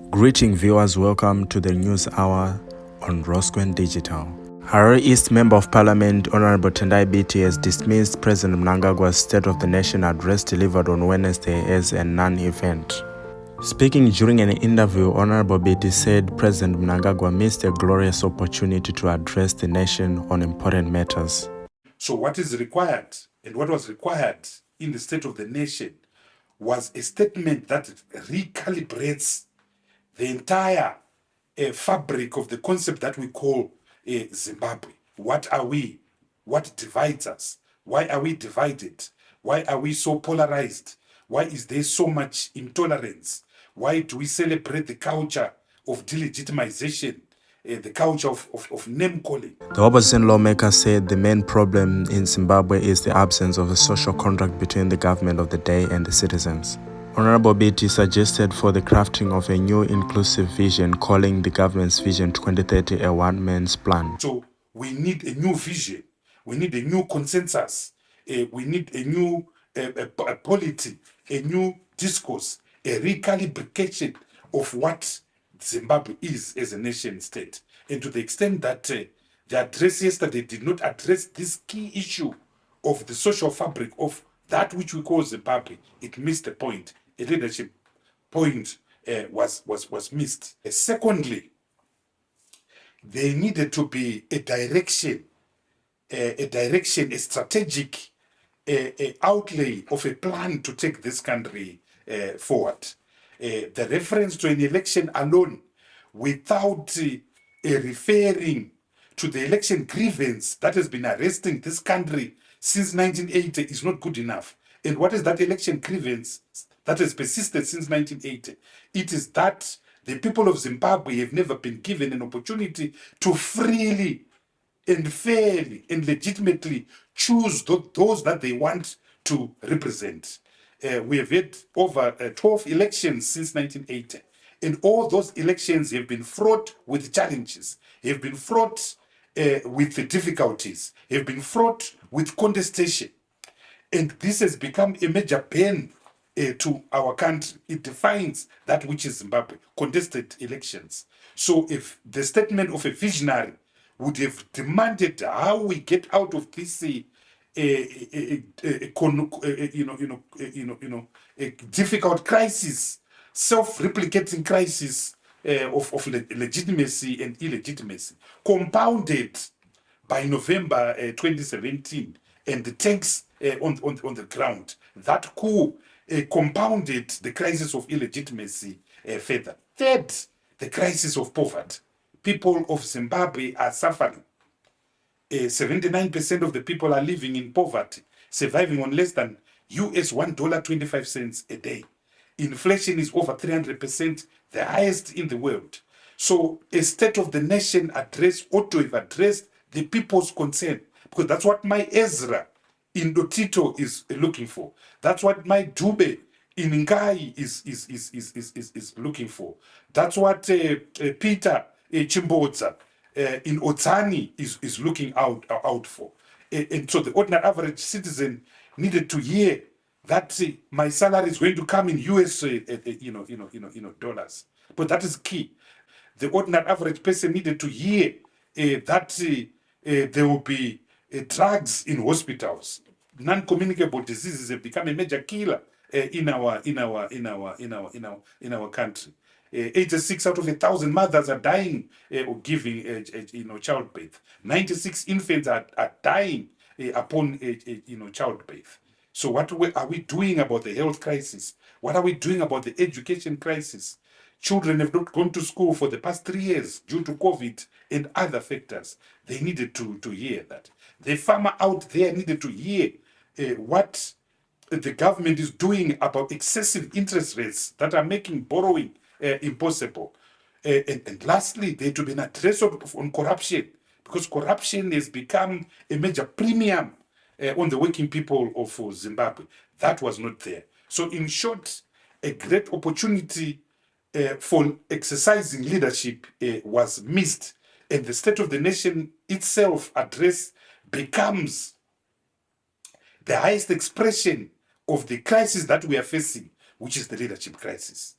Greeting viewers, welcome to the News Hour on Rosquen Digital. Harare East Member of Parliament Honorable Tendai Biti has dismissed President Mnangagwa's State of the Nation address delivered on Wednesday as a non-event. Speaking during an interview, Honorable Biti said President Mnangagwa missed a glorious opportunity to address the nation on important matters. So what is required, and what was required in the State of the Nation, was a statement that recalibrates the entire fabric of the concept that we call Zimbabwe. What are we? What divides us? Why are we divided? Why are we so polarized? Why is there so much intolerance? Why do we celebrate the culture of delegitimization, the culture of name-calling? The opposition lawmaker said the main problem in Zimbabwe is the absence of a social contract between the government of the day and the citizens. Honorable Biti suggested for the crafting of a new inclusive vision, calling the government's Vision 2030 a one-man's plan. So we need a new vision. We need a new consensus. We need a new polity, a new discourse, a recalibration of what Zimbabwe is as a nation state. And to the extent that the address yesterday did not address this key issue of the social fabric of that which we call Zimbabwe, it missed the point. A leadership point was missed. Secondly, there needed to be a direction, a strategic outlay of a plan to take this country forward. The reference to an election alone without referring to the election grievance that has been arresting this country since 1980 is not good enough. And what is that election grievance that has persisted since 1980? It is that the people of Zimbabwe have never been given an opportunity to freely and fairly and legitimately choose those that they want to represent. We have had over 12 elections since 1980. And all those elections have been fraught with challenges, have been fraught with the difficulties, have been fraught with contestation. And this has become a major pain to our country. It defines that which is Zimbabwe, contested elections. So if the statement of a visionary would have demanded how we get out of this a difficult crisis, self-replicating crisis of legitimacy and illegitimacy, compounded by November 2017 and the tanks on the ground. That coup compounded the crisis of illegitimacy further. Third, the crisis of poverty. People of Zimbabwe are suffering. 79% of the people are living in poverty, surviving on less than US $1.25 a day. Inflation is over 300%, the highest in the world. So a State of the Nation address ought to have addressed the people's concern, because that's what my Ezra in Dotito is looking for. That's what my Dube in Ngai is looking for. That's what Peter Chimbodza in Otsani is looking out for. And so the ordinary average citizen needed to hear that my salary is going to come in US dollars. But that is key. The ordinary average person needed to hear that there will be drugs in hospitals. Non-communicable diseases have become a major killer in our country. 86 out of 1,000 mothers are dying of giving childbirth. 96 infants are dying upon childbirth. So what are we doing about the health crisis? What are we doing about the education crisis? Children have not gone to school for the past 3 years due to COVID and other factors. They needed to hear that. The farmer out there needed to hear what the government is doing about excessive interest rates that are making borrowing impossible. And lastly, there to be an address on corruption, because corruption has become a major premium on the working people of Zimbabwe. That was not there. So in short, a great opportunity for exercising leadership was missed, and the State of the Nation itself address becomes the highest expression of the crisis that we are facing, which is the leadership crisis.